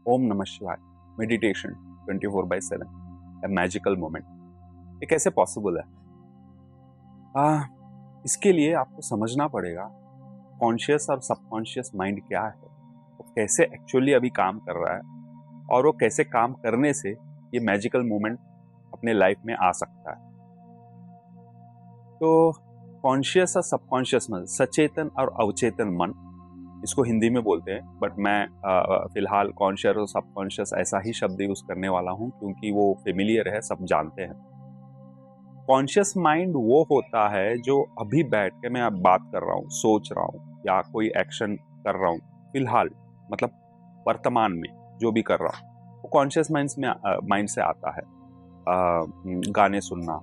ओम नमः शिवाय मेडिटेशन 24/7 ए magical moment. ये कैसे पॉसिबल है? इसके लिए आपको समझना पड़ेगा कॉन्शियस और सबकॉन्शियस माइंड क्या है, वो कैसे एक्चुअली अभी काम कर रहा है और वो कैसे काम करने से ये मैजिकल मोमेंट अपने लाइफ में आ सकता है। तो कॉन्शियस और सबकॉन्शियस मन, सचेतन और अवचेतन मन, इसको हिंदी में बोलते हैं, बट मैं फिलहाल कॉन्शियस और सबकॉन्शियस ऐसा ही शब्द यूज करने वाला हूँ क्योंकि वो फेमिलियर है, सब जानते हैं। कॉन्शियस माइंड वो होता है जो अभी बैठ के मैं अब बात कर रहा हूँ, सोच रहा हूँ या कोई एक्शन कर रहा हूँ, फिलहाल मतलब वर्तमान में जो भी कर रहा हूँ वो कॉन्शियस माइंड से आता है। गाने सुनना,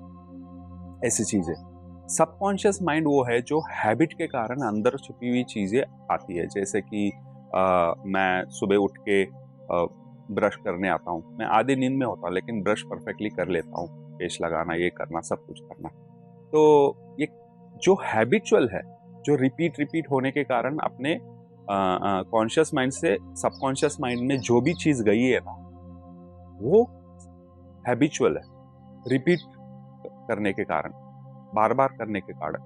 ऐसी चीजें। सबकॉन्शियस माइंड वो है जो हैबिट के कारण अंदर छुपी हुई चीजें आती है, जैसे कि मैं सुबह उठ के ब्रश करने आता हूँ, मैं आधी नींद में होता हूँ लेकिन ब्रश परफेक्टली कर लेता हूँ, पेस्ट लगाना, ये करना, सब कुछ करना। तो ये जो हैबिचुअल है, जो रिपीट रिपीट होने के कारण अपने कॉन्शियस माइंड से सबकॉन्शियस माइंड में जो भी चीज गई है ना, वो हैबिचुअल है, रिपीट करने के कारण, बार बार करने के कारण,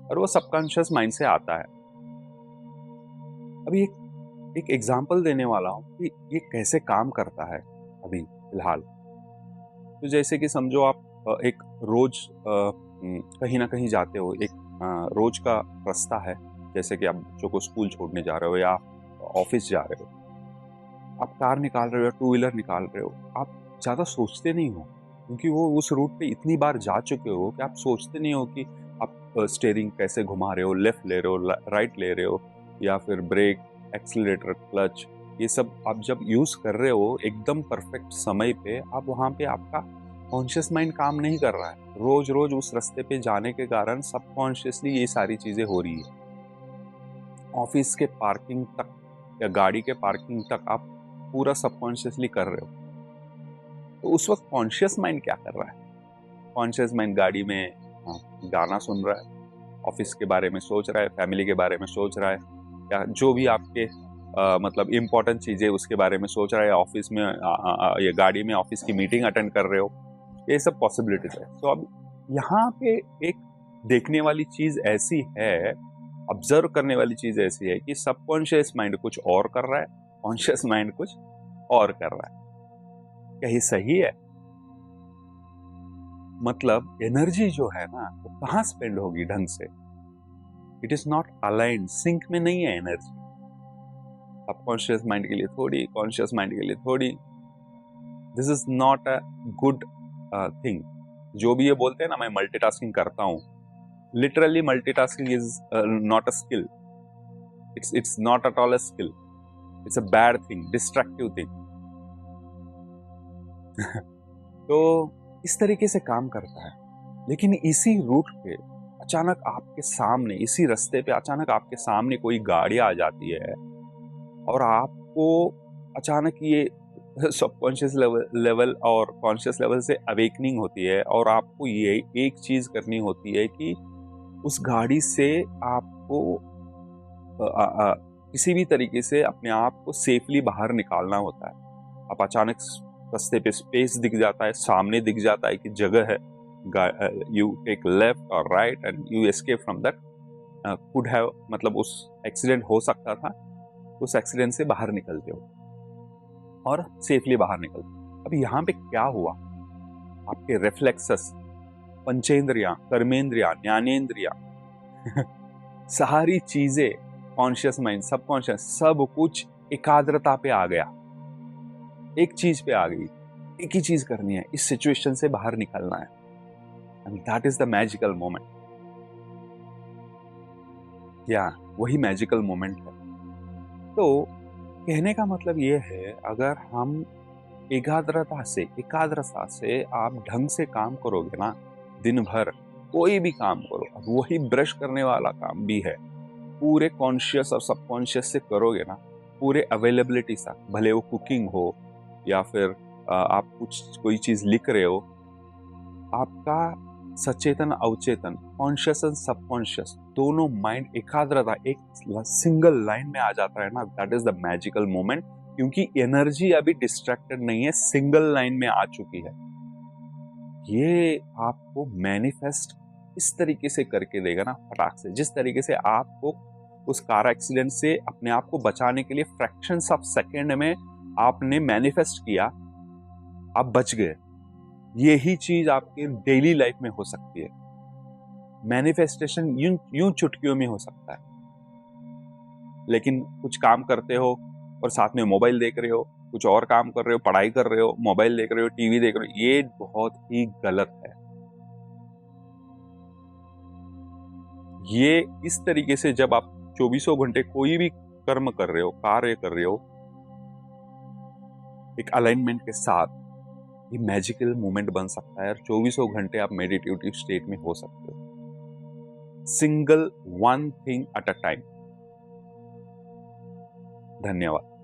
और वो सबकॉन्शियस माइंड से आता है। अभी एक एग्जांपल देने वाला हूँ कि ये कैसे काम करता है अभी फिलहाल। तो जैसे कि समझो आप एक रोज कहीं ना कहीं जाते हो, एक रोज का रास्ता है, जैसे कि आप बच्चों को स्कूल छोड़ने जा रहे हो या ऑफिस जा रहे हो, आप कार निकाल रहे हो या टू व्हीलर निकाल रहे हो, आप ज़्यादा सोचते नहीं हो क्योंकि वो उस रूट पे इतनी बार जा चुके हो कि आप सोचते नहीं हो कि आप स्टेयरिंग कैसे घुमा रहे हो, लेफ्ट ले रहे हो, राइट ले रहे हो, या फिर ब्रेक, एक्सीलरेटर, क्लच, ये सब आप जब यूज़ कर रहे हो एकदम परफेक्ट समय पे, आप वहाँ पे आपका कॉन्शियस माइंड काम नहीं कर रहा है। रोज रोज उस रास्ते पे जाने के कारण सबकॉन्शियसली ये सारी चीज़ें हो रही है। ऑफिस के पार्किंग तक या गाड़ी के पार्किंग तक आप पूरा सबकॉन्शियसली कर रहे हो। तो उस वक्त कॉन्शियस माइंड क्या कर रहा है? कॉन्शियस माइंड गाड़ी में गाना सुन रहा है, ऑफिस के बारे में सोच रहा है, फैमिली के बारे में सोच रहा है, या जो भी आपके मतलब इम्पोर्टेंट चीज़ें उसके बारे में सोच रहा है, ऑफिस में या गाड़ी में ऑफिस की मीटिंग अटेंड कर रहे हो, ये सब पॉसिबिलिटीज है। तो अब यहाँ पे एक देखने वाली चीज़ ऐसी है, ऑब्जर्व करने वाली चीज़ ऐसी है कि सबकॉन्शियस माइंड कुछ और कर रहा है, कॉन्शियस माइंड कुछ और कर रहा है। क्या ये सही है? मतलब एनर्जी जो है ना, वो कहाँ स्पेंड होगी ढंग से? It is not aligned, sync में नहीं है एनर्जी। सबकॉन्शियस माइंड के लिए थोड़ी, कॉन्शियस माइंड के लिए थोड़ी। This is not a good thing. जो भी ये बोलते हैं ना, मैं मल्टीटास्किंग करता हूँ, literally multitasking is not a skill. It's not at all a skill, it's a bad thing, destructive thing. तो इस तरीके से काम करता है। लेकिन इसी रूट पे अचानक आपके सामने, इसी रास्ते पे अचानक आपके सामने कोई गाड़ी आ जाती है और आपको अचानक ये सबकॉन्शियस लेवल और कॉन्शियस लेवल से अवेकनिंग होती है, और आपको ये एक चीज करनी होती है कि उस गाड़ी से आपको किसी भी तरीके से अपने आप को सेफली बाहर निकालना होता है। आप अचानक रास्ते पे स्पेस दिख जाता है, सामने दिख जाता है कि जगह है, यू टेक लेफ्ट और right and you escape from that could have, मतलब उस एक्सीडेंट हो सकता था, उस एक्सीडेंट से बाहर निकलते हो और सेफली बाहर निकलते हो। अब यहाँ पे क्या हुआ? आपके रिफ्लेक्सेस, पंचेंद्रियां, कर्मेंद्रियां, ज्ञानेंद्रियां सारी चीजें, कॉन्शियस माइंड, सबकॉन्शियस, सब कुछ एकाग्रता पे आ गया, एक चीज पे आ गई, एक ही चीज करनी है, इस सिचुएशन से बाहर निकलना है। And that is the magical moment. या वही मैजिकल मोमेंट है। तो कहने का मतलब ये है, अगर हम एकाग्रता से आप ढंग से काम करोगे ना, दिन भर कोई भी काम करो, अब वही ब्रश करने वाला काम भी है, पूरे कॉन्शियस और सबकॉन्शियस से करोगे ना, पूरे अवेलेबिलिटी से, भले वो कुकिंग हो या फिर आप कोई चीज लिख रहे हो, आपका सचेतन अवचेतन, कॉन्शियस एंड सबकॉन्शियस, दोनों माइंड एकाग्रता एक सिंगल लाइन में आ जाता है ना, that is the magical moment क्योंकि एनर्जी अभी डिस्ट्रैक्टेड नहीं है, सिंगल लाइन में आ चुकी है। ये आपको मैनिफेस्ट इस तरीके से करके देगा ना फटाक से, जिस तरीके से आपको उस कार एक्सीडेंट से अपने आप को बचाने के लिए फ्रैक्शंस ऑफ सेकेंड में आपने मैनिफेस्ट किया, आप बच गए। यही चीज आपके डेली लाइफ में हो सकती है। मैनिफेस्टेशन यूं चुटकियों में हो सकता है, लेकिन कुछ काम करते हो और साथ में मोबाइल देख रहे हो, कुछ और काम कर रहे हो, पढ़ाई कर रहे हो, मोबाइल देख रहे हो, टीवी देख रहे हो, ये बहुत ही गलत है। ये इस तरीके से जब आप चौबीसों घंटे कोई भी कर्म कर रहे हो, कार्य कर रहे हो, एक अलाइनमेंट के साथ, ये मैजिकल मोमेंट बन सकता है और चौबीसों घंटे आप मेडिटेटिव स्टेट में हो सकते हो, single one thing at a time. धन्यवाद।